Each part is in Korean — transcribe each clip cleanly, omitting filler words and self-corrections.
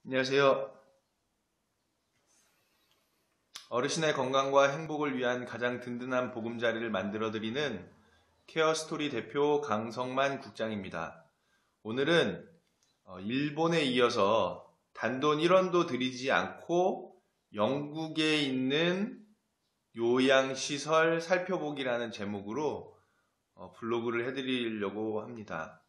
안녕하세요. 어르신의 건강과 행복을 위한 가장 든든한 보금자리를 만들어드리는 케어스토리 대표 강성만 국장입니다. 오늘은 일본에 이어서 단돈 1원도 들이지 않고 영국에 있는 요양시설 살펴보기라는 제목으로 블로그를 해드리려고 합니다.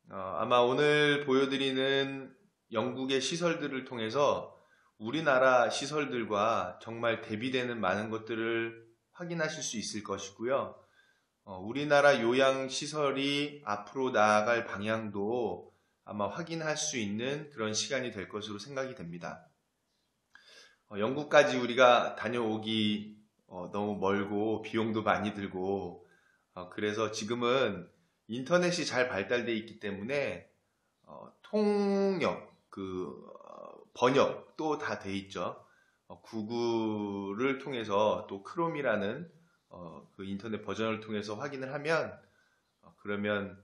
아마 오늘 보여드리는 영국의 시설들을 통해서 우리나라 시설들과 정말 대비되는 많은 것들을 확인하실 수 있을 것이고요. 우리나라 요양시설이 앞으로 나아갈 방향도 아마 확인할 수 있는 그런 시간이 될 것으로 생각이 됩니다. 영국까지 우리가 다녀오기 너무 멀고 비용도 많이 들고 그래서 지금은 인터넷이 잘 발달되어 있기 때문에 통역, 번역도 다 돼 있죠. 구글을 통해서 또 크롬이라는 그 인터넷 버전을 통해서 확인을 하면 그러면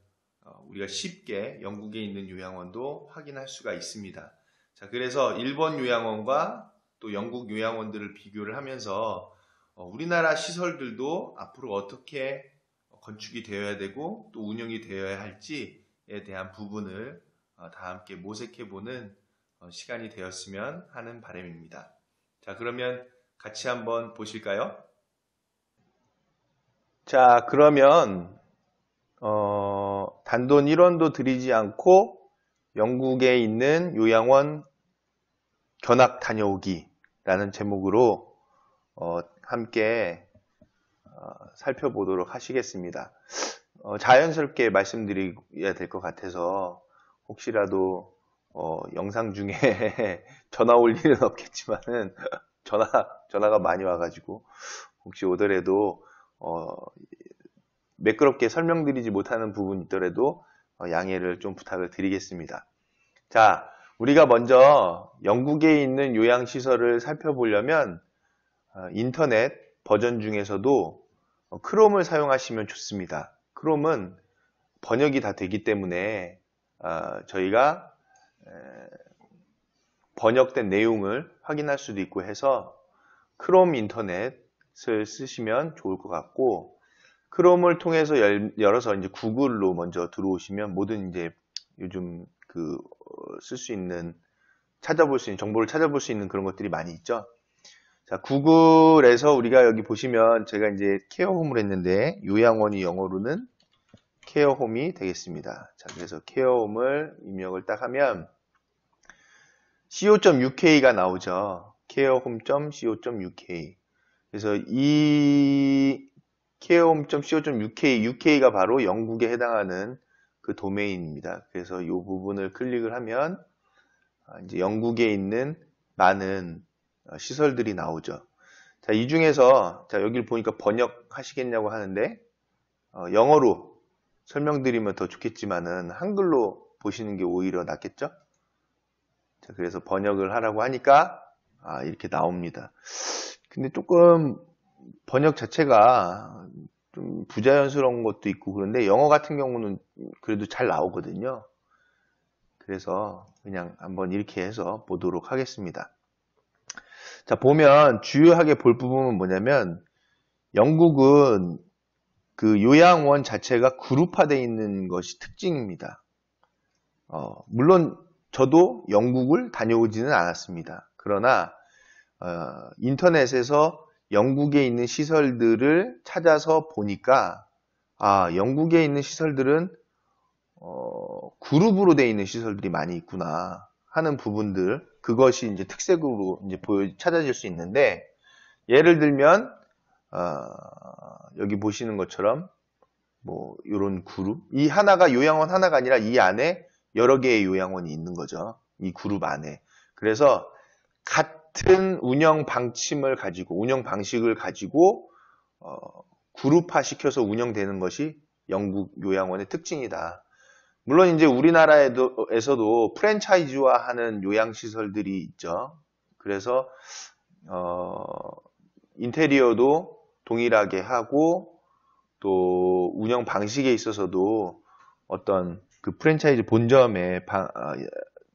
우리가 쉽게 영국에 있는 요양원도 확인할 수가 있습니다. 자, 그래서 일본 요양원과 또 영국 요양원들을 비교를 하면서 우리나라 시설들도 앞으로 어떻게 건축이 되어야 되고 또 운영이 되어야 할지에 대한 부분을 다 함께 모색해보는 시간이 되었으면 하는 바람입니다. 자, 그러면 같이 한번 보실까요? 자, 그러면 단돈 1원도 들이지 않고 영국에 있는 요양원 견학 다녀오기라는 제목으로 함께 살펴보도록 하시겠습니다. 자연스럽게 말씀드려야 될 것 같아서 혹시라도 영상 중에 전화 올 일은 없겠지만은 전화가 많이 와가지고 혹시 오더라도 매끄럽게 설명드리지 못하는 부분이 있더라도 양해를 좀 부탁을 드리겠습니다. 자, 우리가 먼저 영국에 있는 요양시설을 살펴보려면 인터넷 버전 중에서도 크롬을 사용하시면 좋습니다. 크롬은 번역이 다 되기 때문에 저희가 번역된 내용을 확인할 수도 있고 해서 크롬 인터넷을 쓰시면 좋을 것 같고, 크롬을 통해서 열어서 이제 구글로 먼저 들어오시면 모든 이제 요즘 쓸 수 있는 찾아볼 수 있는 정보를 찾아볼 수 있는 그런 것들이 많이 있죠. 자, 구글에서 우리가 여기 보시면 제가 이제 케어홈을 했는데 요양원이 영어로는 케어홈이 되겠습니다. 자, 그래서 케어홈을 입력을 딱 하면 co.uk가 나오죠. carehome.co.uk. 그래서 이 carehome.co.uk, UK가 바로 영국에 해당하는 그 도메인입니다. 그래서 이 부분을 클릭을 하면 이제 영국에 있는 많은 시설들이 나오죠. 자, 이 중에서 자, 여기를 보니까 번역하시겠냐고 하는데 영어로 설명드리면 더 좋겠지만은 한글로 보시는 게 오히려 낫겠죠? 자, 그래서 번역을 하라고 하니까 이렇게 나옵니다. 근데 조금 번역 자체가 좀 부자연스러운 것도 있고 그런데 영어 같은 경우는 그래도 잘 나오거든요. 그래서 그냥 한번 이렇게 해서 보도록 하겠습니다. 자, 보면 주요하게 볼 부분은 뭐냐면 영국은 그 요양원 자체가 그룹화되어 있는 것이 특징입니다. 물론 저도 영국을 다녀오지는 않았습니다. 그러나 인터넷에서 영국에 있는 시설들을 찾아서 보니까 영국에 있는 시설들은 그룹으로 되어 있는 시설들이 많이 있구나 하는 부분들, 그것이 이제 특색으로 이제 찾아질 수 있는데, 예를 들면 여기 보시는 것처럼 뭐 이런 그룹, 이 하나가 요양원 하나가 아니라 이 안에 여러 개의 요양원이 있는 거죠. 이 그룹 안에. 그래서 같은 운영 방침을 가지고 운영 방식을 가지고 그룹화 시켜서 운영되는 것이 영국 요양원의 특징이다. 물론 이제 우리나라에서도 프랜차이즈화하는 요양시설들이 있죠. 그래서 인테리어도 동일하게 하고 또 운영 방식에 있어서도 어떤 그 프랜차이즈 본점에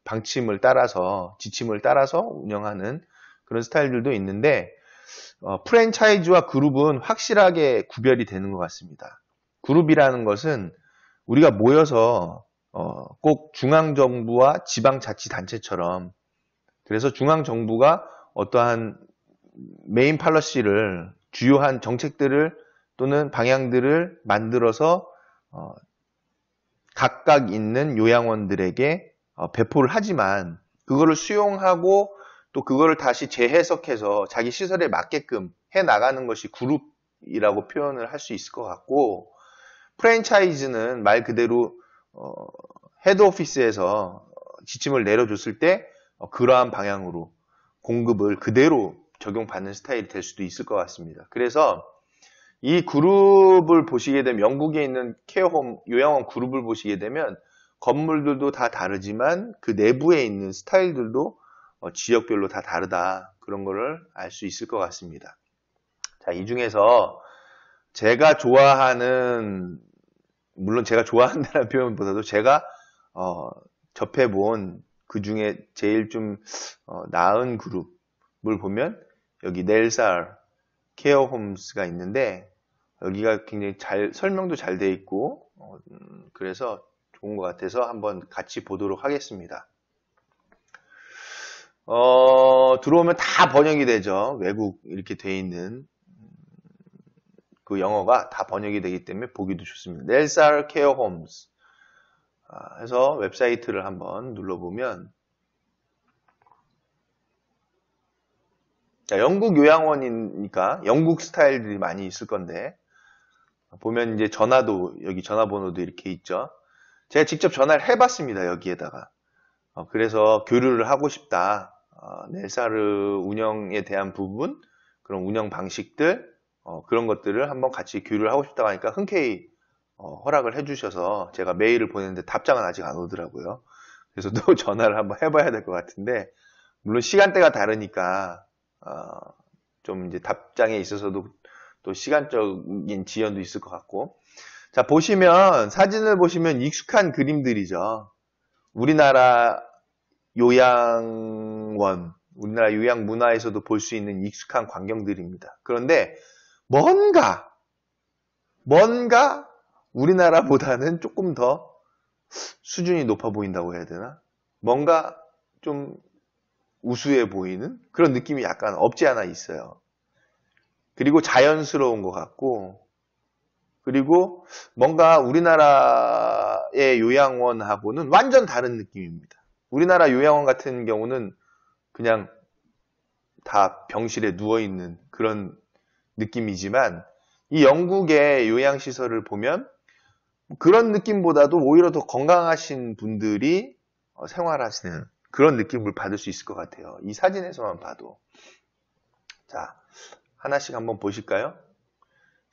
방침을 따라서, 지침을 따라서 운영하는 그런 스타일들도 있는데, 프랜차이즈와 그룹은 확실하게 구별이 되는 것 같습니다. 그룹이라는 것은 우리가 모여서 꼭 중앙정부와 지방자치단체처럼, 그래서 중앙정부가 어떠한 메인 팔러시를, 주요한 정책들을 또는 방향들을 만들어서 각각 있는 요양원들에게 배포를 하지만 그거를 수용하고 또 그거를 다시 재해석해서 자기 시설에 맞게끔 해 나가는 것이 그룹이라고 표현을 할 수 있을 것 같고, 프랜차이즈는 말 그대로 헤드오피스에서 지침을 내려줬을 때 그러한 방향으로 공급을 그대로 적용받는 스타일이 될 수도 있을 것 같습니다. 그래서 이 그룹을 보시게 되면, 영국에 있는 케어홈, 요양원 그룹을 보시게 되면 건물들도 다 다르지만 그 내부에 있는 스타일들도 지역별로 다 다르다, 그런 거를 알 수 있을 것 같습니다. 자, 이 중에서 제가 좋아하는, 물론 제가 좋아한다는 표현보다도 제가 접해본 그 중에 제일 좀 나은 그룹을 보면 여기 넬살 케어홈스가 있는데, 여기가 굉장히 설명도 잘 돼 있고 그래서 좋은 것 같아서 한번 같이 보도록 하겠습니다. 들어오면 다 번역이 되죠. 외국 이렇게 돼 있는 그 영어가 다 번역이 되기 때문에 보기도 좋습니다. 넬살 케어홈스 해서 웹사이트를 한번 눌러보면, 자, 영국 요양원이니까 영국 스타일들이 많이 있을 건데, 보면 이제 전화도, 여기 전화번호도 이렇게 있죠. 제가 직접 전화를 해봤습니다, 여기에다가. 그래서 교류를 하고 싶다. 넬사르 운영에 대한 부분, 그런 운영 방식들, 그런 것들을 한번 같이 교류를 하고 싶다고 하니까 흔쾌히 허락을 해주셔서 제가 메일을 보냈는데 답장은 아직 안 오더라고요. 그래서 또 전화를 한번 해봐야 될 것 같은데, 물론 시간대가 다르니까 좀 이제 답장에 있어서도 또 시간적인 지연도 있을 것 같고. 자, 보시면, 사진을 보시면 익숙한 그림들이죠. 우리나라 요양원, 우리나라 요양 문화에서도 볼 수 있는 익숙한 광경들입니다. 그런데 뭔가 우리나라보다는 조금 더 수준이 높아 보인다고 해야 되나? 뭔가 좀 우수해 보이는 그런 느낌이 약간 없지 않아 있어요. 그리고 자연스러운 것 같고, 그리고 뭔가 우리나라의 요양원하고는 완전 다른 느낌입니다. 우리나라 요양원 같은 경우는 그냥 다 병실에 누워있는 그런 느낌이지만, 이 영국의 요양시설을 보면 그런 느낌보다도 오히려 더 건강하신 분들이 생활하시는 그런 느낌을 받을 수 있을 것 같아요. 이 사진에서만 봐도. 자, 하나씩 한번 보실까요?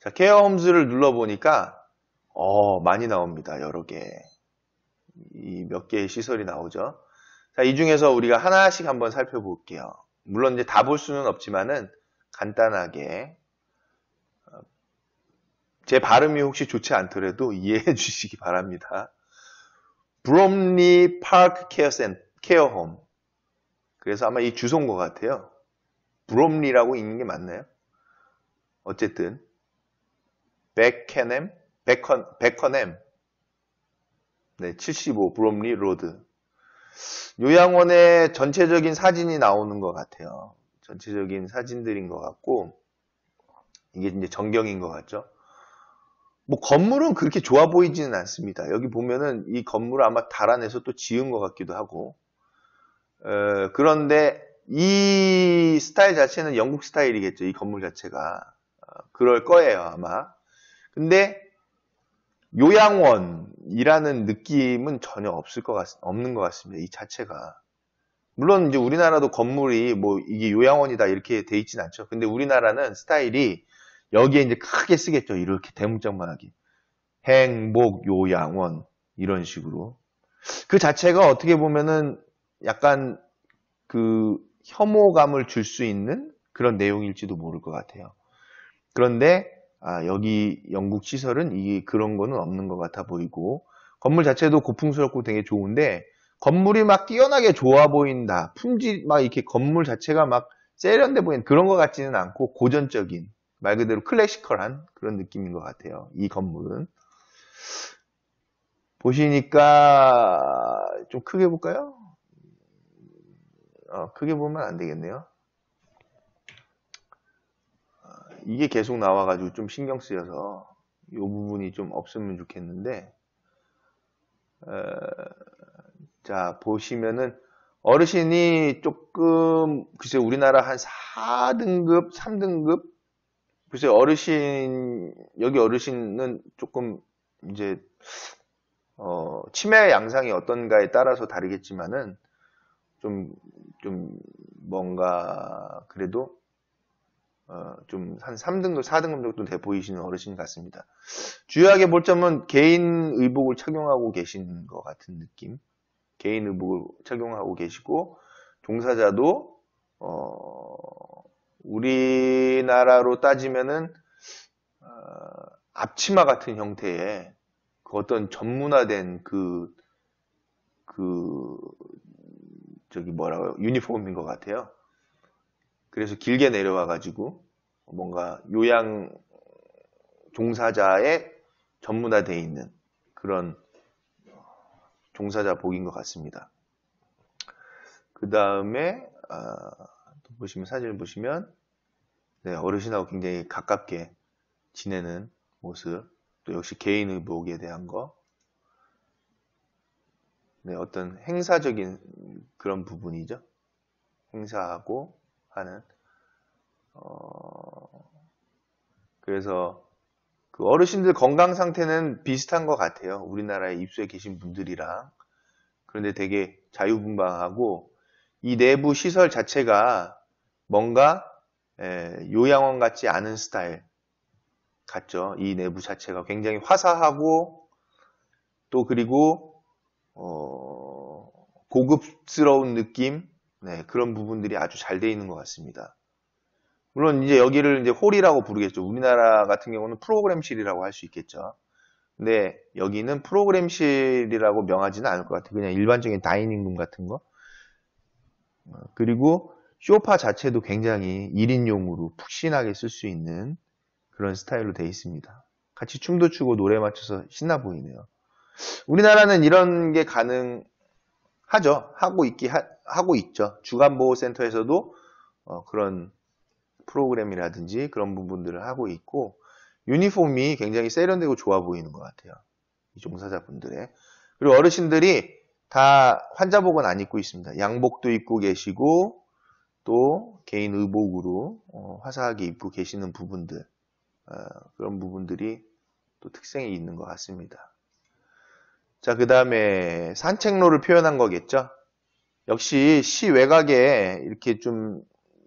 자, 케어홈즈를 눌러보니까 많이 나옵니다. 여러 개. 이 몇 개의 시설이 나오죠. 자, 이 중에서 우리가 하나씩 한번 살펴볼게요. 물론 이제 다 볼 수는 없지만은 간단하게, 제 발음이 혹시 좋지 않더라도 이해해 주시기 바랍니다. 브롬리 파크 케어홈. 그래서 아마 이 주소인 것 같아요. 브롬리라고 읽는 게 맞나요? 어쨌든 베커넴, 네, 75 브롬리 로드. 요양원의 전체적인 사진이 나오는 것 같아요. 전체적인 사진들인 것 같고, 이게 이제 전경인 것 같죠. 뭐 건물은 그렇게 좋아 보이지는 않습니다. 여기 보면은 이 건물을 아마 달아내서 또 지은 것 같기도 하고, 그런데 이 스타일 자체는 영국 스타일이겠죠. 이 건물 자체가 그럴 거예요, 아마. 근데 요양원이라는 느낌은 전혀 없는 것 같습니다. 이 자체가. 물론 이제 우리나라도 건물이 뭐 이게 요양원이다 이렇게 돼 있진 않죠. 근데 우리나라는 스타일이 여기에 이제 크게 쓰겠죠. 이렇게 대문짝만하게. 행복 요양원 이런 식으로. 그 자체가 어떻게 보면은 약간 그 혐오감을 줄 수 있는 그런 내용일지도 모를 것 같아요. 그런데 여기 영국 시설은 그런 거는 없는 것 같아 보이고, 건물 자체도 고풍스럽고 되게 좋은데 건물이 막 뛰어나게 좋아 보인다. 품질, 막 이렇게 건물 자체가 막 세련돼 보이는 그런 것 같지는 않고 고전적인, 말 그대로 클래시컬한 그런 느낌인 것 같아요. 이 건물은. 보시니까 좀 크게 볼까요? 크게 보면 안 되겠네요. 이게 계속 나와가지고 좀 신경 쓰여서 이 부분이 좀 없으면 좋겠는데, 자, 보시면은 어르신이 조금, 글쎄 우리나라 한 4등급, 3등급? 글쎄 여기 어르신은 조금 이제, 치매 양상이 어떤가에 따라서 다르겠지만은, 좀 뭔가, 그래도, 좀 한 3등급, 4등급 정도 돼 보이시는 어르신 같습니다. 주요하게 볼 점은 개인 의복을 착용하고 계신 것 같은 느낌. 개인 의복을 착용하고 계시고, 종사자도, 우리나라로 따지면은, 앞치마 같은 형태의 그 어떤 전문화된 저기 뭐라고요? 유니폼인 것 같아요. 그래서 길게 내려와가지고 뭔가 요양 종사자의 전문화되어 있는 그런 종사자 복인 것 같습니다. 그 다음에 또 보시면 사진을 보시면 네, 어르신하고 굉장히 가깝게 지내는 모습, 또 역시 개인 의복에 대한 거, 네, 어떤 행사적인 그런 부분이죠. 행사하고 하는 그래서 그 어르신들 건강 상태는 비슷한 것 같아요. 우리나라에 입소해 계신 분들이랑. 그런데 되게 자유분방하고 이 내부 시설 자체가 뭔가 요양원 같지 않은 스타일 같죠. 이 내부 자체가 굉장히 화사하고 또 그리고 고급스러운 느낌, 네, 그런 부분들이 아주 잘 돼 있는 것 같습니다. 물론 이제 여기를 이제 홀이라고 부르겠죠. 우리나라 같은 경우는 프로그램실이라고 할 수 있겠죠. 근데 여기는 프로그램실이라고 명하지는 않을 것 같아요. 그냥 일반적인 다이닝룸 같은 거. 그리고 소파 자체도 굉장히 1인용으로 푹신하게 쓸 수 있는 그런 스타일로 되어 있습니다. 같이 춤도 추고 노래 맞춰서 신나 보이네요. 우리나라는 이런 게 가능하죠. 하고 있죠. 주간보호센터에서도 그런 프로그램이라든지 그런 부분들을 하고 있고, 유니폼이 굉장히 세련되고 좋아 보이는 것 같아요. 이 종사자분들의. 그리고 어르신들이 다 환자복은 안 입고 있습니다. 양복도 입고 계시고, 또 개인 의복으로 화사하게 입고 계시는 부분들, 그런 부분들이 또 특색이 있는 것 같습니다. 자, 그 다음에 산책로를 표현한 거겠죠? 역시 시 외곽에 이렇게 좀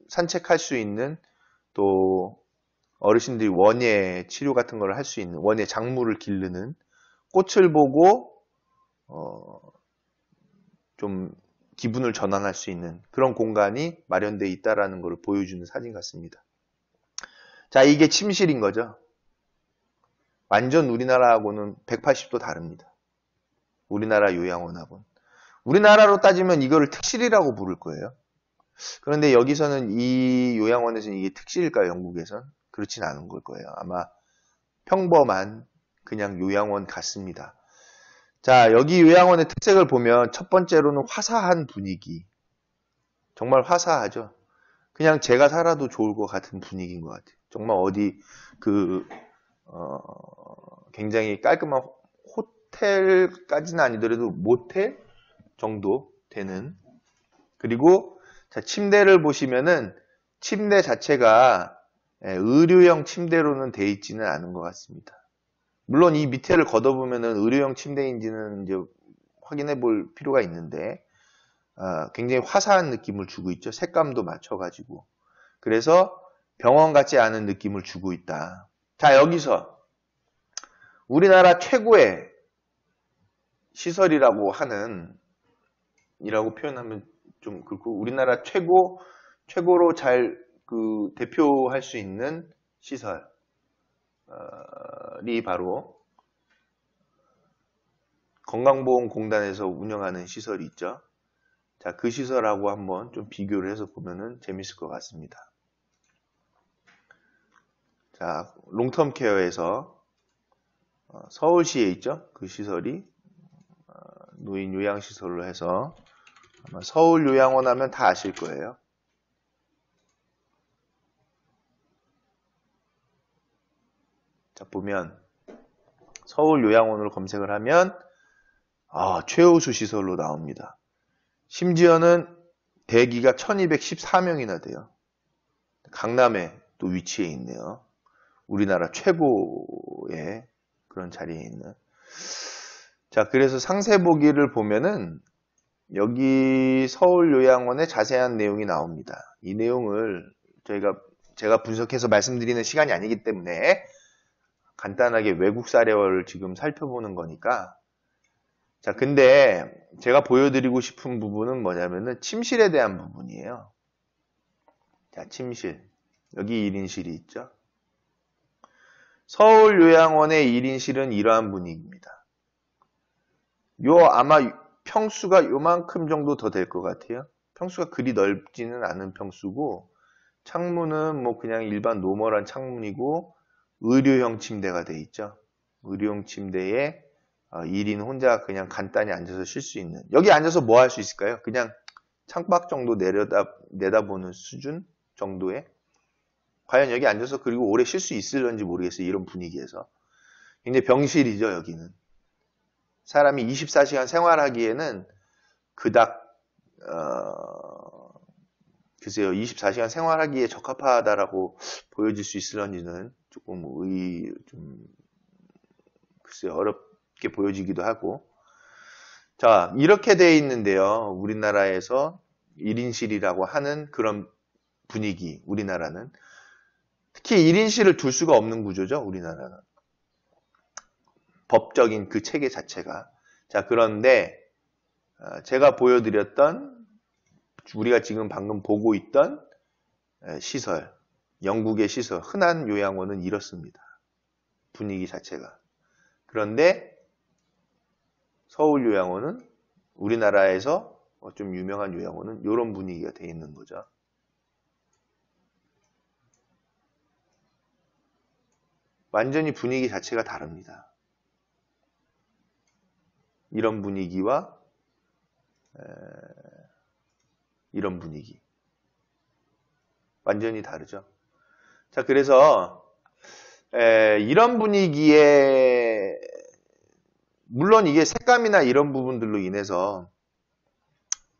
산책할 수 있는, 또 어르신들이 원예 치료 같은 걸 할 수 있는, 원예 작물을 기르는, 꽃을 보고 좀 기분을 전환할 수 있는 그런 공간이 마련되어 있다라는 것을 보여주는 사진 같습니다. 자, 이게 침실인 거죠. 완전 우리나라하고는 180도 다릅니다. 우리나라 요양원하고는. 우리나라로 따지면 이거를 특실이라고 부를 거예요. 그런데 여기서는 이 요양원에서는 이게 특실일까요? 영국에선? 그렇진 않은 걸 거예요. 아마 평범한 그냥 요양원 같습니다. 자, 여기 요양원의 특색을 보면 첫 번째로는 화사한 분위기. 정말 화사하죠. 그냥 제가 살아도 좋을 것 같은 분위기인 것 같아요. 정말 어디 굉장히 깔끔한 호텔까지는 아니더라도 모텔 정도 되는. 그리고 자, 침대를 보시면은 침대 자체가 의료용 침대로는 되어 있지는 않은 것 같습니다. 물론 이 밑에를 걷어보면은 의료용 침대인지는 이제 확인해 볼 필요가 있는데, 굉장히 화사한 느낌을 주고 있죠. 색감도 맞춰가지고. 그래서 병원 같지 않은 느낌을 주고 있다. 자, 여기서 우리나라 최고의 시설이라고 이라고 표현하면 좀 그렇고, 우리나라 최고로 잘 대표할 수 있는 시설이 바로 건강보험공단에서 운영하는 시설이 있죠. 자, 그 시설하고 한번 좀 비교를 해서 보면은 재밌을 것 같습니다. 자, 롱텀 케어에서 서울시에 있죠. 그 시설이 노인 요양시설로 해서 아마 서울 요양원 하면 다 아실 거예요. 자, 보면 서울 요양원으로 검색을 하면 최우수 시설로 나옵니다. 심지어는 대기가 1214명이나 돼요. 강남에 또 위치해 있네요. 우리나라 최고의 그런 자리에 있는. 자, 그래서 상세 보기를 보면은 여기 서울 요양원의 자세한 내용이 나옵니다. 이 내용을 제가 분석해서 말씀드리는 시간이 아니기 때문에 간단하게 외국 사례를 지금 살펴보는 거니까. 자, 근데 제가 보여드리고 싶은 부분은 뭐냐면은 침실에 대한 부분이에요. 자, 침실. 여기 1인실이 있죠. 서울 요양원의 1인실은 이러한 분위기입니다. 아마 평수가 요만큼 정도 더 될 것 같아요. 평수가 그리 넓지는 않은 평수고, 창문은 뭐 그냥 일반 노멀한 창문이고, 의료형 침대가 돼 있죠. 의료용 침대에 1인 혼자 그냥 간단히 앉아서 쉴 수 있는. 여기 앉아서 뭐 할 수 있을까요? 그냥 창밖 정도 내다보는 수준 정도의. 과연 여기 앉아서 그리고 오래 쉴 수 있을런지 모르겠어요. 이런 분위기에서. 굉장히 병실이죠, 여기는. 사람이 24시간 생활하기에는 그닥, 글쎄요, 24시간 생활하기에 적합하다라고 보여질 수 있을런지는 조금 글쎄요, 어렵게 보여지기도 하고. 자, 이렇게 되어 있는데요. 우리나라에서 1인실이라고 하는 그런 분위기, 우리나라는. 특히 1인실을 둘 수가 없는 구조죠, 우리나라는. 법적인 그 체계 자체가. 자, 그런데 제가 보여드렸던 우리가 지금 방금 보고 있던 시설, 영국의 시설, 흔한 요양원은 이렇습니다. 분위기 자체가. 그런데 서울 요양원은 우리나라에서 좀 유명한 요양원은 이런 분위기가 되어 있는 거죠. 완전히 분위기 자체가 다릅니다. 이런 분위기와 이런 분위기. 완전히 다르죠. 자, 그래서 이런 분위기에 물론 이게 색감이나 이런 부분들로 인해서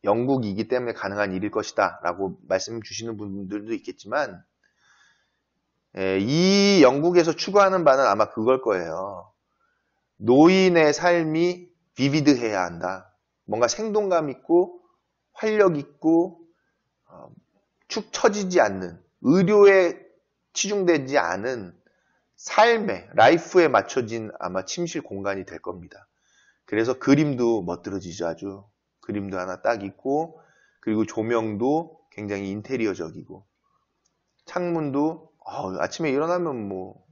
영국이기 때문에 가능한 일일 것이다 라고 말씀 주시는 분들도 있겠지만 이 영국에서 추구하는 바는 아마 그걸 거예요. 노인의 삶이 비비드해야 한다. 뭔가 생동감 있고 활력 있고 축 처지지 않는 의료에 치중되지 않은 삶의 라이프에 맞춰진 아마 침실 공간이 될 겁니다. 그래서 그림도 멋들어지죠. 아주 그림도 하나 딱 있고 그리고 조명도 굉장히 인테리어적이고 창문도 아침에 일어나면 뭐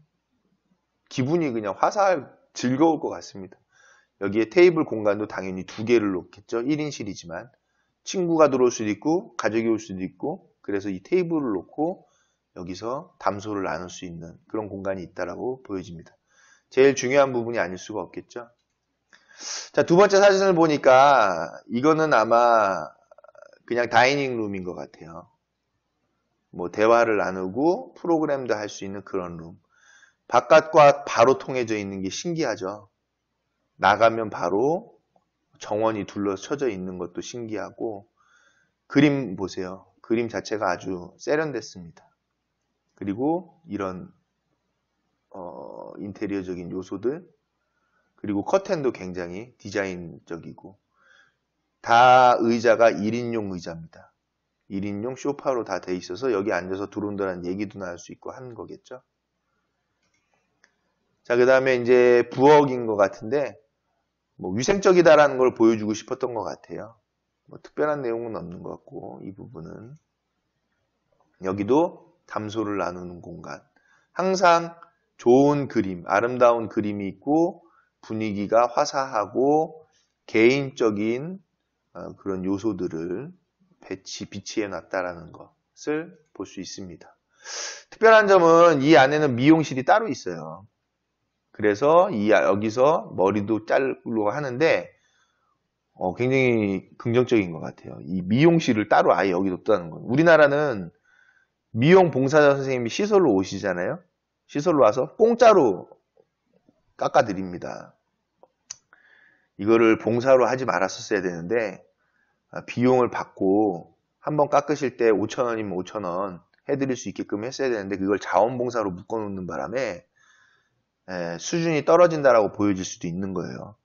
기분이 그냥 화사할 즐거울 것 같습니다. 여기에 테이블 공간도 당연히 2개를 놓겠죠. 1인실이지만 친구가 들어올 수도 있고 가족이 올 수도 있고 그래서 이 테이블을 놓고 여기서 담소를 나눌 수 있는 그런 공간이 있다라고 보여집니다. 제일 중요한 부분이 아닐 수가 없겠죠. 자, 두 번째 사진을 보니까 이거는 아마 그냥 다이닝 룸인 것 같아요. 뭐 대화를 나누고 프로그램도 할 수 있는 그런 룸. 바깥과 바로 통해져 있는 게 신기하죠. 나가면 바로 정원이 둘러쳐져 있는 것도 신기하고 그림 보세요. 그림 자체가 아주 세련됐습니다. 그리고 이런 인테리어적인 요소들 그리고 커튼도 굉장히 디자인적이고 다 의자가 1인용 의자입니다. 1인용 소파로 다 돼 있어서 여기 앉아서 두런두런 얘기도 나눌 수 있고 하는 거겠죠. 자, 그 다음에 이제 부엌인 것 같은데 뭐 위생적이다라는 걸 보여주고 싶었던 것 같아요. 뭐 특별한 내용은 없는 것 같고 이 부분은 여기도 담소를 나누는 공간. 항상 좋은 그림, 아름다운 그림이 있고 분위기가 화사하고 개인적인 그런 요소들을 비치해 놨다라는 것을 볼 수 있습니다. 특별한 점은 이 안에는 미용실이 따로 있어요. 그래서 여기서 머리도 자르려고 하는데 굉장히 긍정적인 것 같아요. 이 미용실을 따로 아예 여기 뒀다는 건. 우리나라는 미용 봉사자 선생님이 시설로 오시잖아요. 시설로 와서 공짜로 깎아드립니다. 이거를 봉사로 하지 말았었어야 되는데 비용을 받고 한번 깎으실 때 5,000원이면 5,000원 해드릴 수 있게끔 했어야 되는데 그걸 자원봉사로 묶어놓는 바람에 수준이 떨어진다라고 보여질 수도 있는 거예요.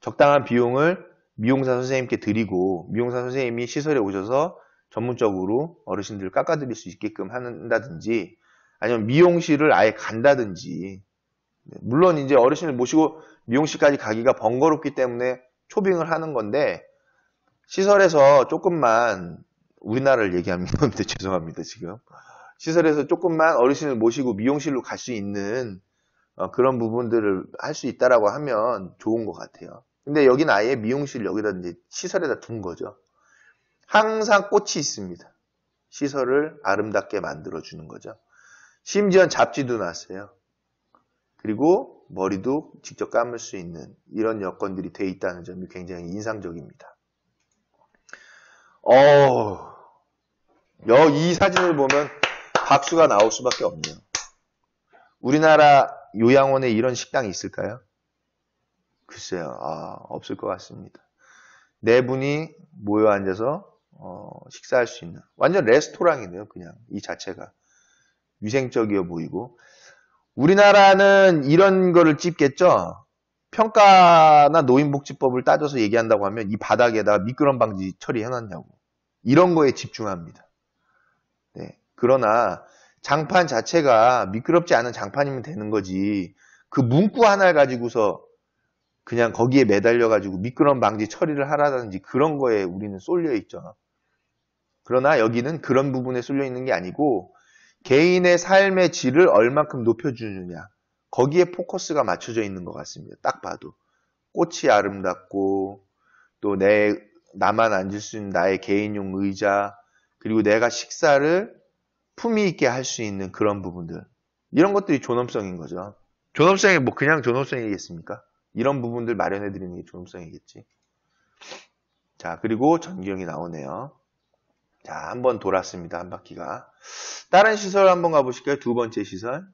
적당한 비용을 미용사 선생님께 드리고 미용사 선생님이 시설에 오셔서 전문적으로 어르신들을 깎아드릴 수 있게끔 한다든지 아니면 미용실을 아예 간다든지 물론 이제 어르신을 모시고 미용실까지 가기가 번거롭기 때문에 초빙을 하는 건데 시설에서 조금만 우리나라를 얘기하는 건데 죄송합니다 지금 시설에서 조금만 어르신을 모시고 미용실로 갈 수 있는 그런 부분들을 할 수 있다라고 하면 좋은 것 같아요. 근데 여기는 아예 미용실 여기다 이제 시설에다 둔 거죠. 항상 꽃이 있습니다. 시설을 아름답게 만들어 주는 거죠. 심지어 잡지도 놨어요. 그리고 머리도 직접 감을 수 있는 이런 여건들이 돼 있다는 점이 굉장히 인상적입니다. 이 사진을 보면 박수가 나올 수밖에 없네요. 우리나라 요양원에 이런 식당이 있을까요? 글쎄요, 없을 것 같습니다. 네 분이 모여 앉아서 식사할 수 있는 완전 레스토랑이네요. 그냥 이 자체가 위생적이어 보이고 우리나라는 이런 거를 찝겠죠. 평가나 노인복지법을 따져서 얘기한다고 하면 이 바닥에다 미끄럼 방지 처리해놨냐고 이런 거에 집중합니다. 네. 그러나 장판 자체가 미끄럽지 않은 장판이면 되는 거지 그 문구 하나를 가지고서 그냥 거기에 매달려가지고 미끄럼 방지 처리를 하라든지 그런 거에 우리는 쏠려 있죠. 그러나 여기는 그런 부분에 쏠려 있는 게 아니고 개인의 삶의 질을 얼만큼 높여주느냐 거기에 포커스가 맞춰져 있는 것 같습니다. 딱 봐도 꽃이 아름답고 또 나만 앉을 수 있는 나의 개인용 의자 그리고 내가 식사를 품위 있게 할 수 있는 그런 부분들 이런 것들이 존엄성인 거죠. 존엄성이 뭐 그냥 존엄성이겠습니까? 이런 부분들 마련해 드리는 게 존엄성이겠지. 자, 그리고 전경이 나오네요. 자, 한번 돌았습니다. 한 바퀴가. 다른 시설 한번 가보실까요? 두 번째 시설.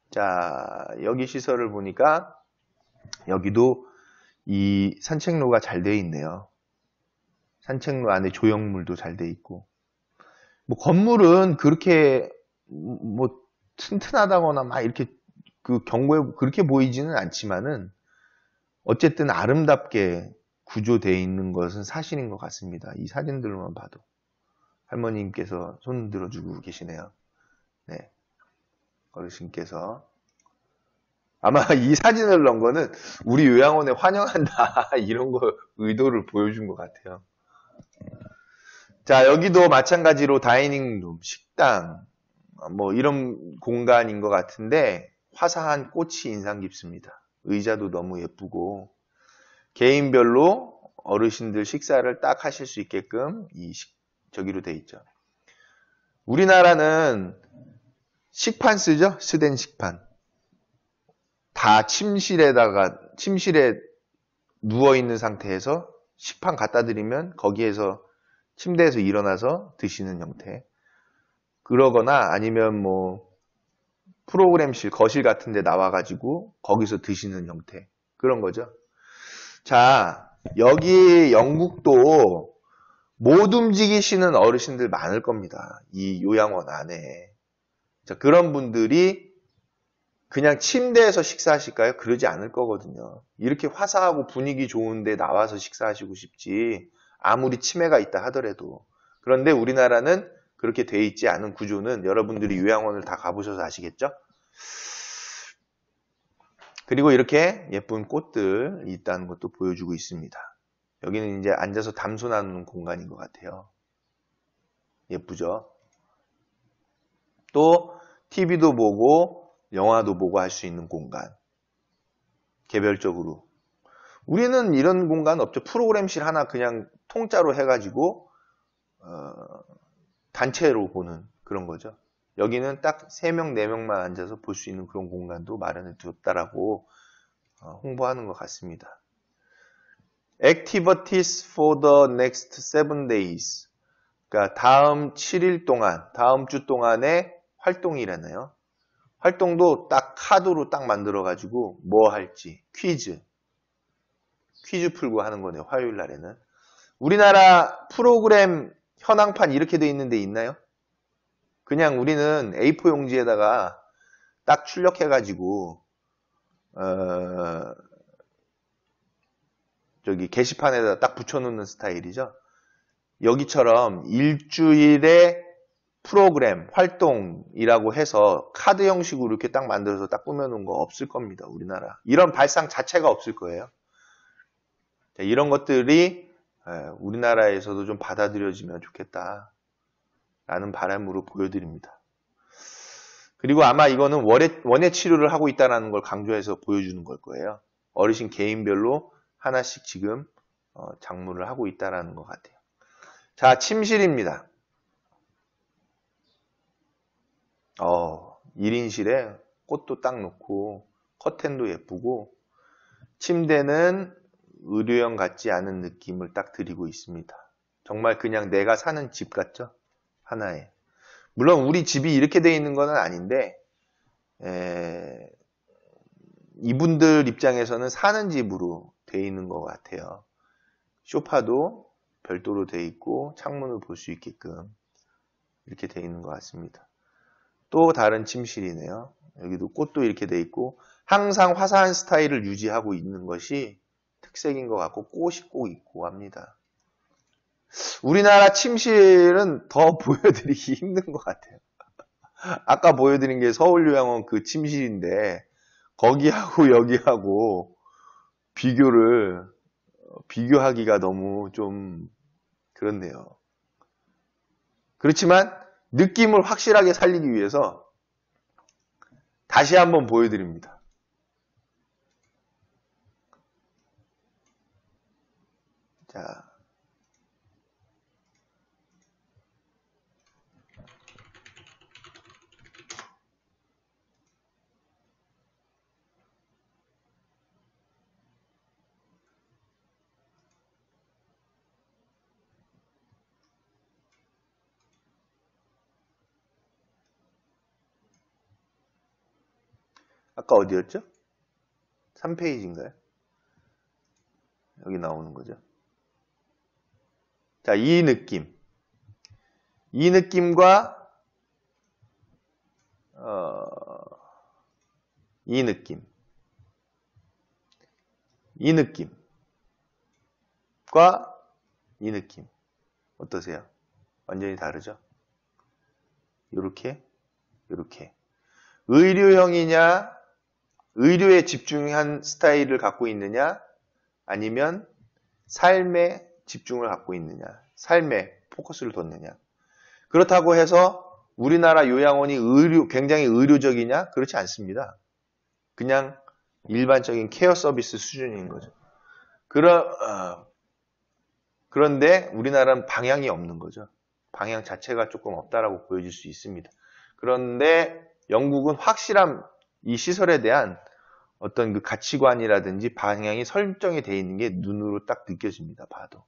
자, 여기 시설을 보니까 여기도 이 산책로가 잘 되어 있네요. 산책로 안에 조형물도 잘 되어 있고. 뭐 건물은 그렇게 뭐 튼튼하다거나 막 이렇게 그 경고에 그렇게 보이지는 않지만은 어쨌든 아름답게 구조되어 있는 것은 사실인 것 같습니다. 이 사진들로만 봐도 할머님께서 손 들어주고 계시네요. 네, 어르신께서 아마 이 사진을 넣은 거는 우리 요양원에 환영한다 이런 거 의도를 보여준 것 같아요. 자, 여기도 마찬가지로 다이닝룸, 식당 뭐 이런 공간인 것 같은데 화사한 꽃이 인상 깊습니다. 의자도 너무 예쁘고 개인별로 어르신들 식사를 딱 하실 수 있게끔 저기로 돼 있죠. 우리나라는 식판 쓰죠? 스댄 식판. 다 침실에 누워있는 상태에서 식판 갖다 드리면 거기에서 침대에서 일어나서 드시는 형태. 그러거나 아니면 뭐 프로그램실, 거실 같은 데 나와가지고 거기서 드시는 형태. 그런 거죠. 자, 여기 영국도 못 움직이시는 어르신들 많을 겁니다. 이 요양원 안에. 자, 그런 분들이 그냥 침대에서 식사하실까요? 그러지 않을 거거든요. 이렇게 화사하고 분위기 좋은데 나와서 식사하시고 싶지. 아무리 치매가 있다 하더라도. 그런데 우리나라는 그렇게 돼 있지 않은 구조는 여러분들이 요양원을 다 가보셔서 아시겠죠? 그리고 이렇게 예쁜 꽃들이 있다는 것도 보여주고 있습니다. 여기는 이제 앉아서 담소 나누는 공간인 것 같아요. 예쁘죠. 또 TV도 보고 영화도 보고 할 수 있는 공간. 개별적으로. 우리는 이런 공간 없죠. 프로그램실 하나 그냥 통짜로 해가지고 단체로 보는 그런 거죠. 여기는 딱 3명, 4명만 앉아서 볼 수 있는 그런 공간도 마련해 두었다라고 홍보하는 것 같습니다. Activities for the next 7 days. 그러니까 다음 7일 동안, 다음 주 동안의 활동이라네요. 활동도 딱 카드로 딱 만들어가지고 뭐 할지, 퀴즈 풀고 하는 거네요. 화요일 날에는. 우리나라 프로그램 현황판 이렇게 돼 있는 데 있나요? 그냥 우리는 A4 용지에다가 딱 출력해가지고 저기 게시판에다 딱 붙여놓는 스타일이죠. 여기처럼 일주일의 프로그램, 활동이라고 해서 카드 형식으로 이렇게 딱 만들어서 딱 꾸며놓은 거 없을 겁니다. 우리나라. 이런 발상 자체가 없을 거예요. 자, 이런 것들이 우리나라에서도 좀 받아들여지면 좋겠다. 라는 바람으로 보여드립니다. 그리고 아마 이거는 원예 치료를 하고 있다는 걸 강조해서 보여주는 걸 거예요. 어르신 개인별로 하나씩 지금 작물을 하고 있다는 것 같아요. 자, 침실입니다. 1인실에 꽃도 딱 놓고 커튼도 예쁘고 침대는 의료형 같지 않은 느낌을 딱 드리고 있습니다. 정말 그냥 내가 사는 집 같죠? 하나에. 물론 우리 집이 이렇게 되어 있는 건 아닌데 이분들 입장에서는 사는 집으로 되어 있는 것 같아요. 소파도 별도로 되어 있고 창문을 볼 수 있게끔 이렇게 되어 있는 것 같습니다. 또 다른 침실이네요. 여기도 꽃도 이렇게 되어 있고 항상 화사한 스타일을 유지하고 있는 것이 특색인 것 같고 꽃이 꼭 있고 합니다. 우리나라 침실은 더 보여드리기 힘든 것 같아요. 아까 보여드린 게 서울요양원 그 침실인데 거기하고 여기하고 비교하기가 너무 좀 그렇네요. 그렇지만 느낌을 확실하게 살리기 위해서 다시 한번 보여드립니다. 자, 아까 어디였죠? 3페이지인가요? 여기 나오는 거죠. 자, 이 느낌과 이 느낌과 이 느낌 어떠세요? 완전히 다르죠? 요렇게 의료형이냐 의료에 집중한 스타일을 갖고 있느냐 아니면 삶에 집중을 갖고 있느냐 삶에 포커스를 뒀느냐 그렇다고 해서 우리나라 요양원이 굉장히 의료적이냐? 그렇지 않습니다. 그냥 일반적인 케어 서비스 수준인 거죠. 그런데 우리나라는 방향이 없는 거죠. 방향 자체가 조금 없다라고 보여질 수 있습니다. 그런데 영국은 확실한 이 시설에 대한 어떤 그 가치관이라든지 방향이 설정이 되어 있는 게 눈으로 딱 느껴집니다. 봐도.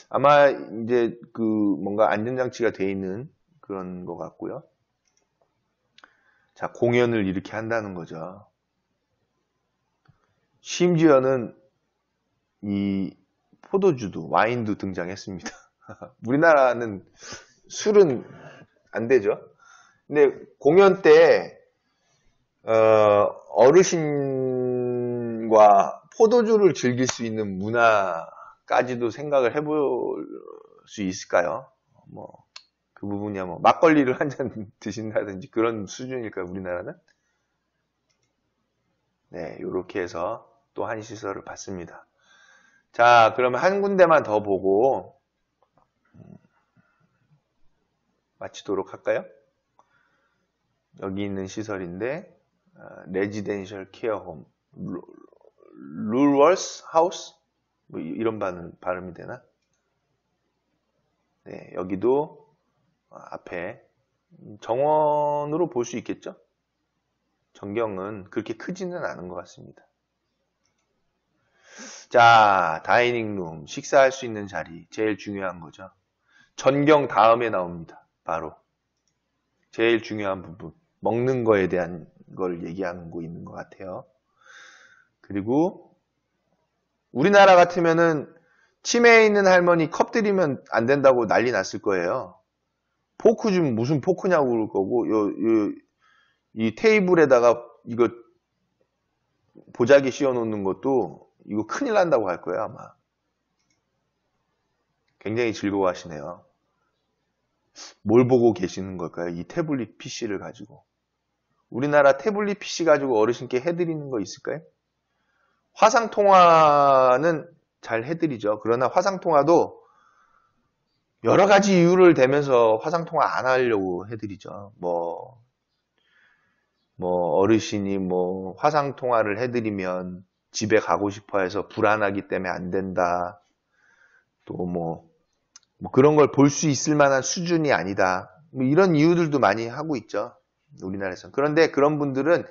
아마 이제 그 뭔가 안전장치가 되어 있는 그런 것 같고요. 자, 공연을 이렇게 한다는 거죠. 심지어는 이 포도주도 와인도 등장했습니다. 우리나라는 술은 안 되죠. 근데 공연 때 어르신과 포도주를 즐길 수 있는 문화까지도 생각을 해볼 수 있을까요? 뭐 그 부분이야 뭐 막걸리를 한 잔 드신다든지 그런 수준일까요? 우리나라는? 네, 이렇게 해서 또 한 시설을 봤습니다. 자, 그러면 한 군데만 더 보고 마치도록 할까요? 여기 있는 시설인데 레지덴셜 케어홈, 룰월스 하우스 뭐 이런 발음이 되나? 네, 여기도 앞에 정원으로 볼 수 있겠죠? 전경은 그렇게 크지는 않은 것 같습니다. 자, 다이닝룸, 식사할 수 있는 자리, 제일 중요한 거죠. 전경 다음에 나옵니다. 바로 제일 중요한 부분, 먹는 거에 대한 걸 얘기하고 있는 것 같아요. 그리고 우리나라 같으면은 치매에 있는 할머니 컵 들이면 안 된다고 난리 났을 거예요. 포크 좀 무슨 포크냐고 그럴 거고, 이 테이블에다가 이거 보자기 씌워 놓는 것도 이거 큰일 난다고 할 거예요, 아마. 굉장히 즐거워하시네요. 뭘 보고 계시는 걸까요? 이 태블릿 PC를 가지고. 우리나라 태블릿 PC 가지고 어르신께 해드리는 거 있을까요? 화상통화는 잘 해드리죠. 그러나 화상통화도 여러 가지 이유를 대면서 화상통화 안 하려고 해드리죠. 어르신이 화상통화를 해드리면 집에 가고 싶어 해서 불안하기 때문에 안 된다. 또 그런 걸 볼 수 있을 만한 수준이 아니다. 이런 이유들도 많이 하고 있죠. 우리나라에서. 그런데 그런 분들은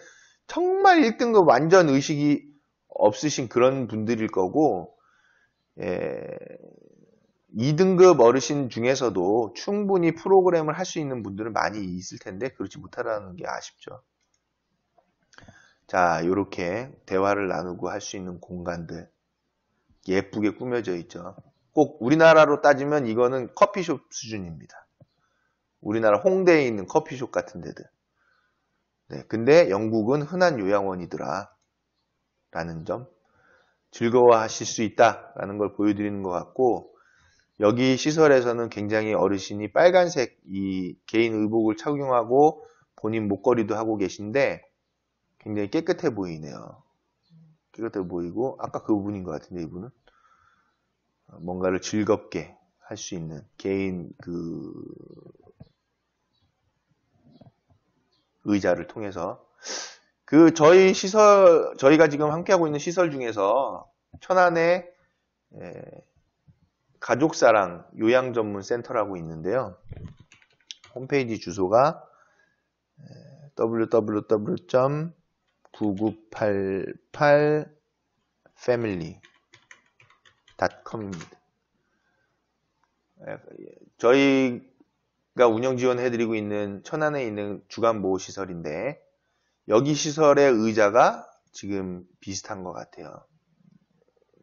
정말 1등급 완전 의식이 없으신 그런 분들일 거고, 2등급 어르신 중에서도 충분히 프로그램을 할 수 있는 분들은 많이 있을 텐데 그렇지 못하다는 게 아쉽죠. 자, 이렇게 대화를 나누고 할 수 있는 공간들 예쁘게 꾸며져 있죠. 꼭 우리나라로 따지면 이거는 커피숍 수준입니다. 우리나라 홍대에 있는 커피숍 같은 데들. 네, 근데 영국은 흔한 요양원이더라 라는 점, 즐거워하실 수 있다라는 걸 보여드리는 것 같고, 여기 시설에서는 굉장히 어르신이 빨간색 이 개인 의복을 착용하고 본인 목걸이도 하고 계신데 굉장히 깨끗해 보이네요. 깨끗해 보이고, 아까 그분인 것 같은데 이분은 뭔가를 즐겁게 할 수 있는 개인 의자를 통해서 저희가 지금 함께하고 있는 시설 중에서 천안에 가족사랑 요양전문센터라고 있는데요. 홈페이지 주소가 www.9988family.com입니다. 저희가 운영 지원해드리고 있는 천안에 있는 주간보호시설인데 여기 시설의 의자가 지금 비슷한 것 같아요.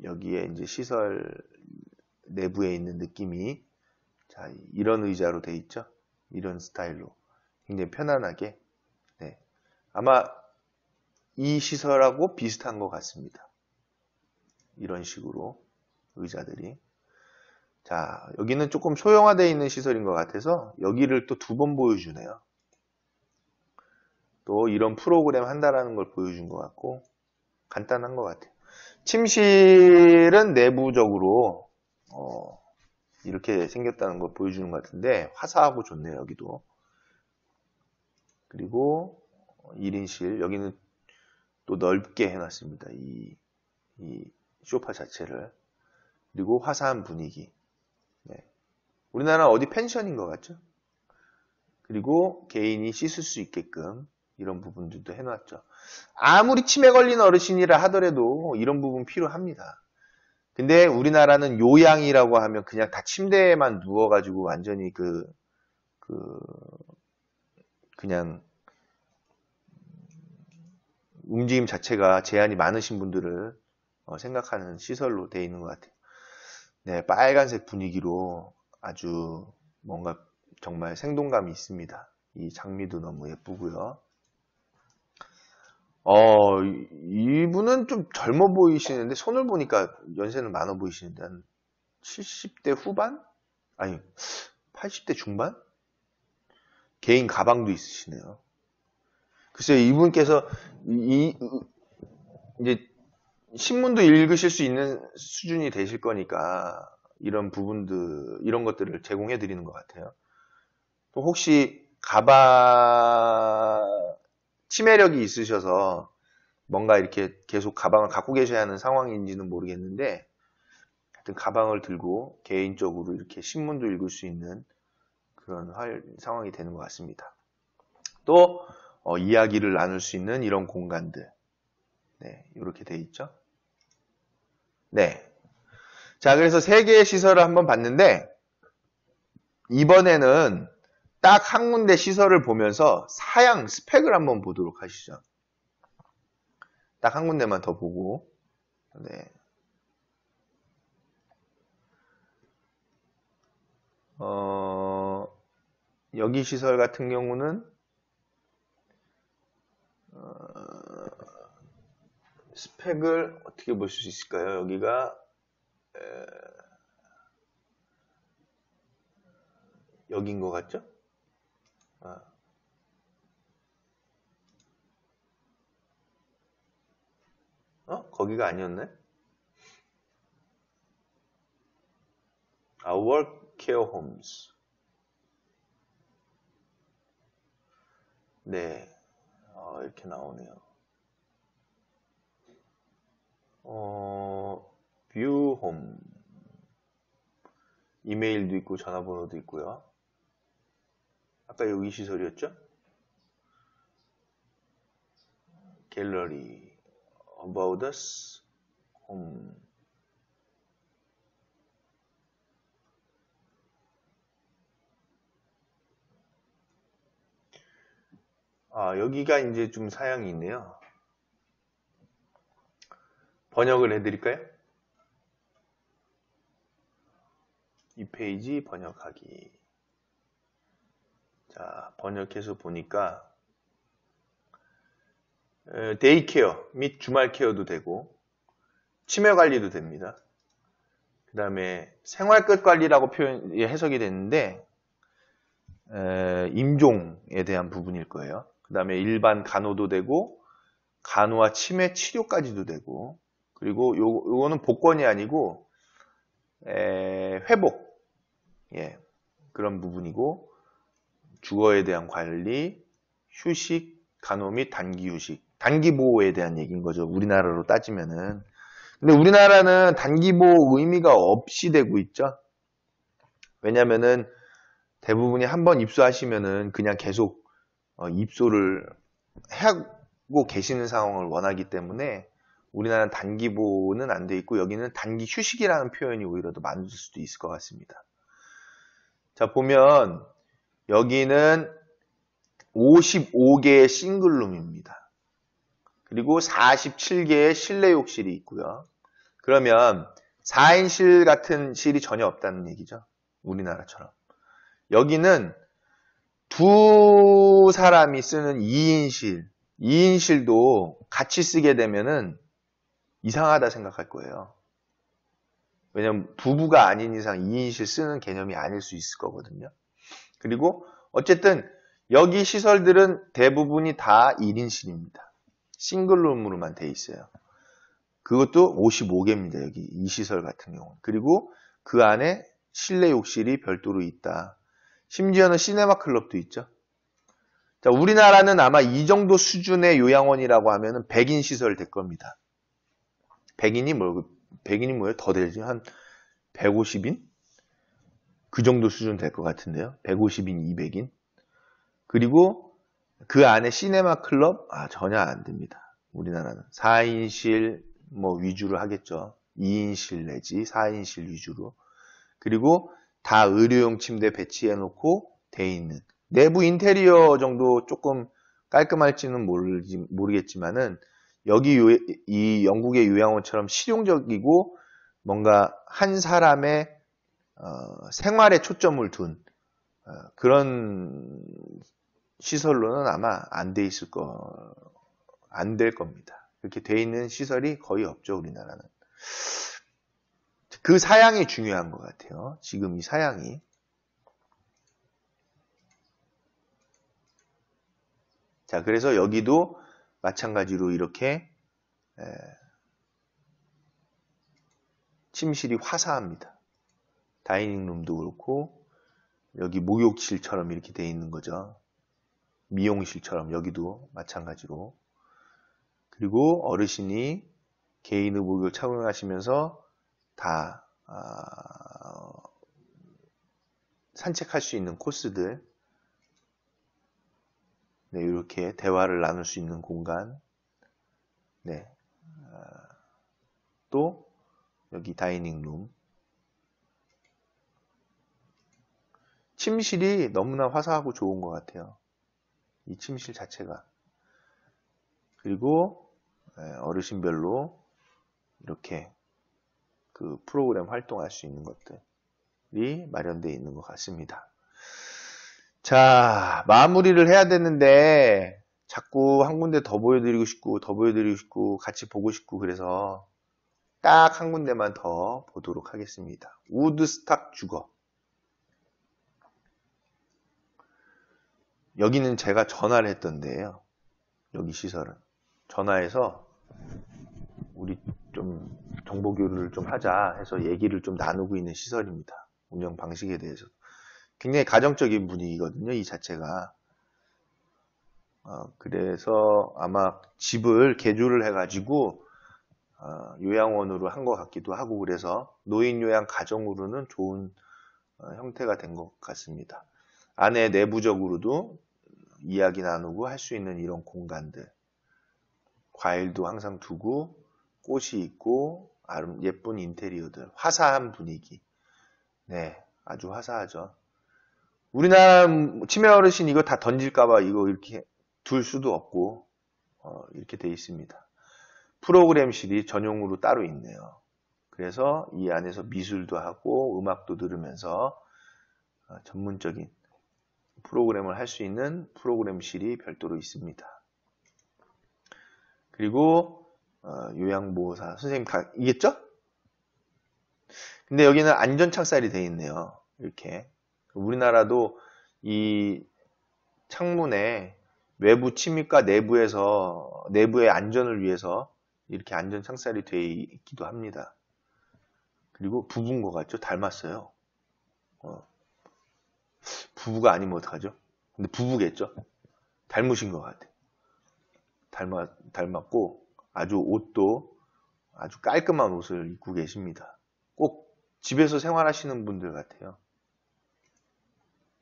여기에 이제 시설 내부에 있는 느낌이 자, 이런 의자로 돼 있죠. 이런 스타일로 굉장히 편안하게. 네. 아마 이 시설하고 비슷한 것 같습니다. 이런 식으로 의자들이. 자, 여기는 조금 소형화되어 있는 시설인 것 같아서 여기를 또 2번 보여주네요. 또 이런 프로그램 한다라는 걸 보여준 것 같고 간단한 것 같아요. 침실은 내부적으로 이렇게 생겼다는 걸 보여주는 것 같은데 화사하고 좋네요. 여기도. 그리고 1인실 여기는 또 넓게 해놨습니다. 이 소파 자체를. 그리고 화사한 분위기. 네. 우리나라 어디 펜션인 것 같죠? 그리고 개인이 씻을 수 있게끔 이런 부분들도 해놨죠. 아무리 치매 걸린 어르신이라 하더라도 이런 부분 필요합니다. 근데 우리나라는 요양이라고 하면 그냥 다 침대에만 누워가지고 완전히 그냥 움직임 자체가 제한이 많으신 분들을 생각하는 시설로 되어 있는 것 같아요. 네, 빨간색 분위기로 아주 뭔가 정말 생동감이 있습니다. 이 장미도 너무 예쁘고요. 이분은 좀 젊어 보이시는데 손을 보니까 연세는 많아 보이시는데 한 70대 후반? 아니 80대 중반? 개인 가방도 있으시네요. 글쎄요, 이분께서 이제 신문도 읽으실 수 있는 수준이 되실 거니까 이런 부분들, 이런 것들을 제공해 드리는 것 같아요. 또 혹시 가방 치매력이 있으셔서 뭔가 이렇게 계속 가방을 갖고 계셔야 하는 상황인지는 모르겠는데, 하여튼 가방을 들고 개인적으로 이렇게 신문도 읽을 수 있는 그런 상황이 되는 것 같습니다. 또 이야기를 나눌 수 있는 이런 공간들, 네, 이렇게 돼 있죠. 네. 자, 그래서 세 개의 시설을 한번 봤는데, 이번에는 딱 한 군데 시설을 보면서 사양, 스펙을 한번 보도록 하시죠. 딱 한 군데만 더 보고, 네. 여기 시설 같은 경우는, 스펙을 어떻게 볼 수 있을까요? 여기가, 여긴 것 같죠? 거기가 아니었네? Our Care Homes. 네. 이렇게 나오네요. View Home. 이메일도 있고 전화번호도 있고요. 아까 여기 시설이었죠? 갤러리. About Us. Home. 여기가 이제 좀 사양이 있네요. 번역을 해드릴까요? 이 페이지 번역하기. 자, 번역해서 보니까 데이케어 및 주말 케어도 되고 치매 관리도 됩니다. 그 다음에 생활끝 관리라고 해석이 됐는데 임종에 대한 부분일 거예요. 그 다음에 일반 간호도 되고 간호와 치매 치료까지도 되고, 그리고 요거는 복권이 아니고 회복, 예, 그런 부분이고, 주거에 대한 관리, 휴식, 간호 및 단기 휴식, 단기 보호에 대한 얘기인 거죠. 우리나라로 따지면은. 근데 우리나라는 단기 보호 의미가 없이 되고 있죠. 왜냐면은 대부분이 한번 입소하시면은 그냥 계속 입소를 하고 계시는 상황을 원하기 때문에 우리나라는 단기 보호는 안 돼 있고, 여기는 단기 휴식이라는 표현이 오히려 더 맞을 수도 있을 것 같습니다. 자, 보면 여기는 55개의 싱글룸입니다. 그리고 47개의 실내 욕실이 있고요. 그러면 4인실 같은 실이 전혀 없다는 얘기죠. 우리나라처럼. 여기는 두 사람이 쓰는 2인실도 같이 쓰게 되면은 이상하다 생각할 거예요. 왜냐면 부부가 아닌 이상 2인실 쓰는 개념이 아닐 수 있을 거거든요. 그리고 어쨌든 여기 시설들은 대부분이 다 1인실입니다. 싱글룸으로만 돼 있어요. 그것도 55개입니다. 여기 이 시설 같은 경우는. 그리고 그 안에 실내 욕실이 별도로 있다. 심지어는 시네마 클럽도 있죠. 자, 우리나라는 아마 이 정도 수준의 요양원이라고 하면은 100인 시설 될 겁니다. 100인이 뭐예요? 더 되지? 한 150인? 그 정도 수준 될 것 같은데요. 150인, 200인. 그리고 그 안에 시네마 클럽? 전혀 안 됩니다. 우리나라는 4인실 위주로 하겠죠. 2인실 내지 4인실 위주로. 그리고 다 의료용 침대 배치해 놓고 돼 있는. 내부 인테리어 정도 조금 깔끔할지는 모르겠지만은 여기 이 영국의 요양원처럼 실용적이고 뭔가 한 사람의 생활에 초점을 둔 그런 시설로는 아마 안 돼 있을 안 될 겁니다. 그렇게 돼 있는 시설이 거의 없죠, 우리나라는. 그 사양이 중요한 것 같아요. 지금 이 사양이. 자, 그래서 여기도 마찬가지로 이렇게 침실이 화사합니다. 다이닝룸도 그렇고 여기 목욕실처럼 이렇게 돼 있는 거죠. 미용실처럼 여기도 마찬가지로. 그리고 어르신이 개인 의복을 착용하시면서 다 산책할 수 있는 코스들, 네, 이렇게 대화를 나눌 수 있는 공간, 네, 또 여기 다이닝룸, 침실이 너무나 화사하고 좋은 것 같아요. 이 침실 자체가. 그리고 어르신별로 이렇게 그 프로그램 활동할 수 있는 것들이 마련되어 있는 것 같습니다. 자, 마무리를 해야 되는데 자꾸 한 군데 더 보여드리고 싶고 같이 보고 싶고 그래서 딱 한 군데만 더 보도록 하겠습니다. 우드스탁 주거. 여기는 제가 전화를 했던 데예요. 여기 시설은. 전화해서 우리 좀 정보 교류를 좀 하자 해서 얘기를 좀 나누고 있는 시설입니다. 운영 방식에 대해서. 굉장히 가정적인 분위기거든요, 이 자체가. 그래서 아마 집을 개조를 해가지고 요양원으로 한 것 같기도 하고 그래서 노인 요양 가정으로는 좋은 형태가 된 것 같습니다. 안에 내부적으로도 이야기 나누고 할 수 있는 이런 공간들. 과일도 항상 두고 꽃이 있고 예쁜 인테리어들. 화사한 분위기. 네, 아주 화사하죠. 우리나라 치매 어르신 이거 다 던질까봐 이거 이렇게 둘 수도 없고 이렇게 돼 있습니다. 프로그램실이 전용으로 따로 있네요. 그래서 이 안에서 미술도 하고 음악도 들으면서 전문적인 프로그램을 할 수 있는 프로그램실이 별도로 있습니다. 그리고 요양보호사 선생님 다 이겠죠? 근데 여기는 안전창살이 돼 있네요. 이렇게 우리나라도 이 창문에 외부 침입과 내부의 안전을 위해서 이렇게 안전창살이 돼 있기도 합니다. 그리고 부부인 것 같죠? 닮았어요. 부부가 아니면 어떡하죠? 근데 부부겠죠? 닮으신 것 같아요. 닮았고 아주 옷도 아주 깔끔한 옷을 입고 계십니다. 꼭 집에서 생활하시는 분들 같아요.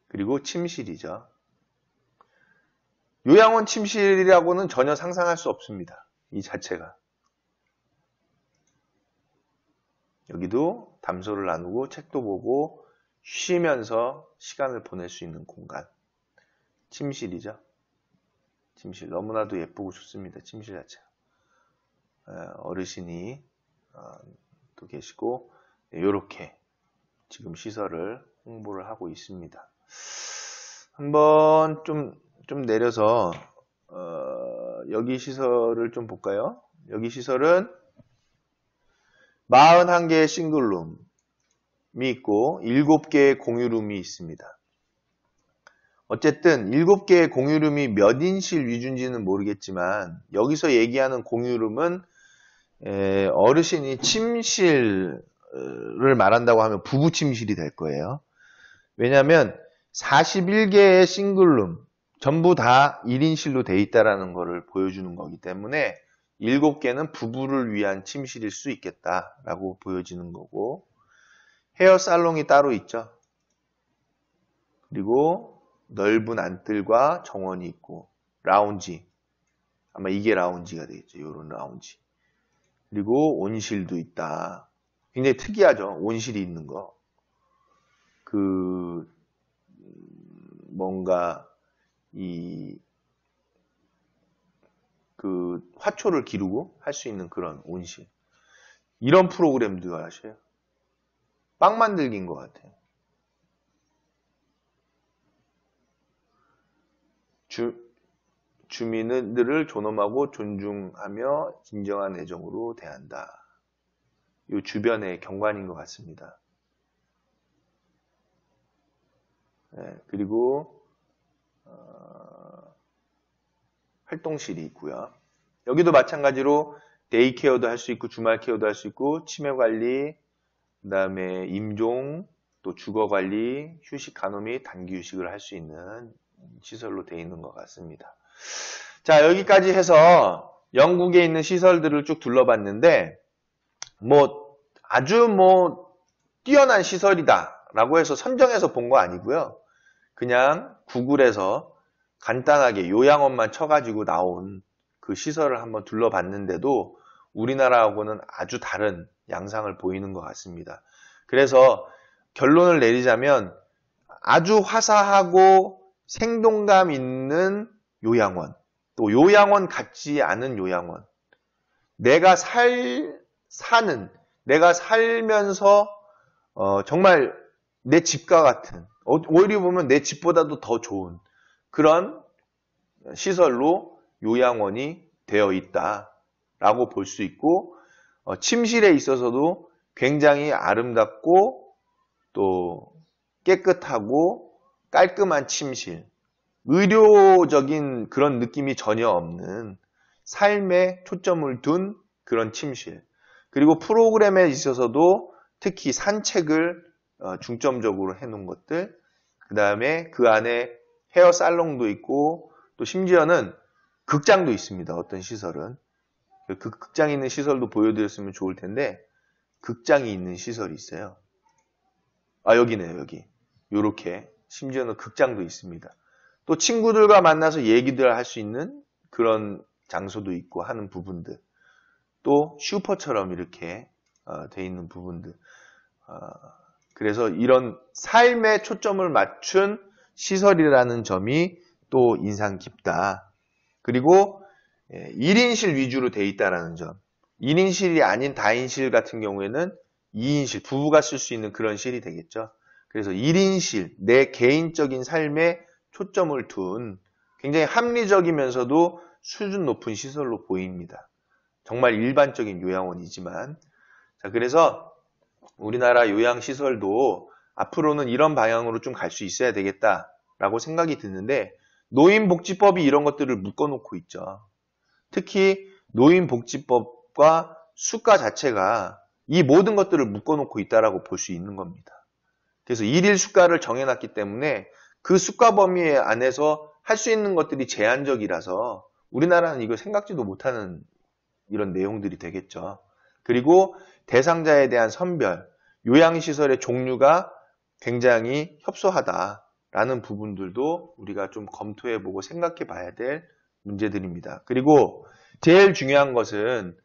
그리고 침실이죠. 요양원 침실이라고는 전혀 상상할 수 없습니다. 이 자체가. 여기도 담소를 나누고 책도 보고 쉬면서 시간을 보낼 수 있는 공간. 침실이죠. 침실. 너무나도 예쁘고 좋습니다. 침실 자체가. 어르신이 또 계시고 이렇게 지금 시설을 홍보를 하고 있습니다. 한번 좀 내려서 여기 시설을 좀 볼까요? 여기 시설은 41개의 싱글룸이 있고 7개의 공유룸이 있습니다. 어쨌든 7개의 공유룸이 몇 인실 위주인지는 모르겠지만 여기서 얘기하는 공유룸은 어르신이 침실을 말한다고 하면 부부 침실이 될 거예요. 왜냐하면 41개의 싱글룸 전부 다 1인실로 돼 있다라는 것을 보여주는 거기 때문에 7개는 부부를 위한 침실일 수 있겠다라고 보여지는 거고 헤어 살롱이 따로 있죠. 그리고 넓은 안뜰과 정원이 있고 라운지 아마 이게 라운지가 되겠죠. 이런 라운지. 그리고 온실도 있다. 굉장히 특이하죠. 온실이 있는 거. 뭔가 화초를 기르고 할 수 있는 그런 온실. 이런 프로그램도 하셔요. 빵 만들기인 것 같아요. 주민들을 존엄하고 존중하며 진정한 애정으로 대한다. 이 주변의 경관인 것 같습니다. 네, 그리고 활동실이 있고요. 여기도 마찬가지로 데이케어도 할 수 있고 주말 케어도 할 수 있고 치매 관리, 그 다음에 임종, 또 주거관리, 휴식 간호 및 단기 휴식을 할 수 있는 시설로 되어 있는 것 같습니다. 자, 여기까지 해서 영국에 있는 시설들을 쭉 둘러봤는데 아주 뛰어난 시설이다라고 해서 선정해서 본 거 아니고요. 그냥 구글에서 간단하게 요양원만 쳐가지고 나온 그 시설을 한번 둘러봤는데도 우리나라하고는 아주 다른 양상을 보이는 것 같습니다. 그래서 결론을 내리자면 아주 화사하고 생동감 있는 요양원, 또 요양원 같지 않은 요양원, 내가 살면서 정말 내 집과 같은, 오히려 보면 내 집보다도 더 좋은 그런 시설로 요양원이 되어 있다라고 볼 수 있고, 침실에 있어서도 굉장히 아름답고 또 깨끗하고 깔끔한 침실, 의료적인 그런 느낌이 전혀 없는 삶에 초점을 둔 그런 침실, 그리고 프로그램에 있어서도 특히 산책을 중점적으로 해놓은 것들, 그 다음에 그 안에 헤어 살롱도 있고 또 심지어는 극장도 있습니다. 어떤 시설은. 그 극장이 있는 시설도 보여드렸으면 좋을 텐데 극장이 있는 시설이 있어요. 여기네요. 여기. 요렇게 심지어는 극장도 있습니다. 또 친구들과 만나서 얘기들 할 수 있는 그런 장소도 있고 하는 부분들, 또 슈퍼처럼 이렇게 돼 있는 부분들, 그래서 이런 삶에 초점을 맞춘 시설이라는 점이 또 인상 깊다. 그리고 1인실 위주로 돼 있다는 점, 1인실이 아닌 다인실 같은 경우에는 2인실, 부부가 쓸 수 있는 그런 실이 되겠죠. 그래서 1인실, 내 개인적인 삶에 초점을 둔 굉장히 합리적이면서도 수준 높은 시설로 보입니다. 정말 일반적인 요양원이지만, 자, 그래서 우리나라 요양시설도 앞으로는 이런 방향으로 좀 갈 수 있어야 되겠다라고 생각이 드는데, 노인복지법이 이런 것들을 묶어놓고 있죠. 특히 노인복지법과 수가 자체가 이 모든 것들을 묶어놓고 있다라고 볼 수 있는 겁니다. 그래서 일일 수가를 정해놨기 때문에 그 수가 범위 안에서 할 수 있는 것들이 제한적이라서 우리나라는 이걸 생각지도 못하는 이런 내용들이 되겠죠. 그리고 대상자에 대한 선별, 요양시설의 종류가 굉장히 협소하다라는 부분들도 우리가 좀 검토해보고 생각해봐야 될 문제들입니다. 그리고 제일 중요한 것은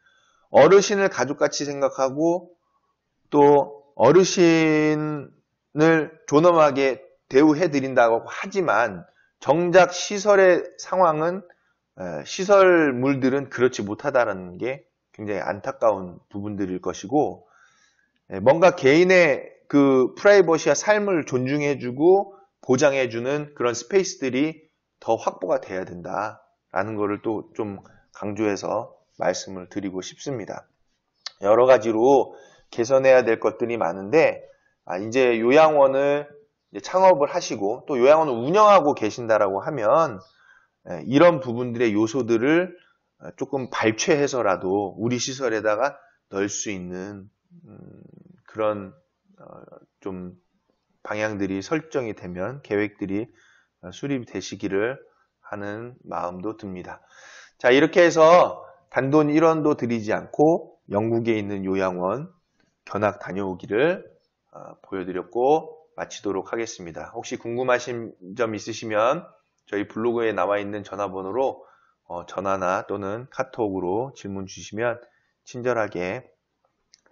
어르신을 가족같이 생각하고 또 어르신을 존엄하게 대우해드린다고 하지만 정작 시설의 상황은, 시설물들은 그렇지 못하다는 게 굉장히 안타까운 부분들일 것이고, 뭔가 개인의 그 프라이버시와 삶을 존중해주고 보장해주는 그런 스페이스들이 더 확보가 돼야 된다라는 것을 또 좀 강조해서 말씀을 드리고 싶습니다. 여러 가지로 개선해야 될 것들이 많은데, 이제 요양원을 이제 창업을 하시고 또 요양원을 운영하고 계신다라고 하면 이런 부분들의 요소들을 조금 발췌해서라도 우리 시설에다가 넣을 수 있는 그런 좀 방향들이 설정이 되면, 계획들이 수립이 되시기를 하는 마음도 듭니다. 자, 이렇게 해서 단돈 1원도 들이지 않고 영국에 있는 요양원 견학 다녀오기를 보여드렸고 마치도록 하겠습니다. 혹시 궁금하신 점 있으시면 저희 블로그에 나와 있는 전화번호로 전화나 또는 카톡으로 질문 주시면 친절하게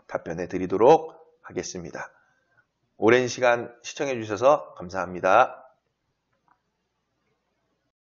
답변해 드리도록 하겠습니다. 오랜 시간 시청해 주셔서 감사합니다.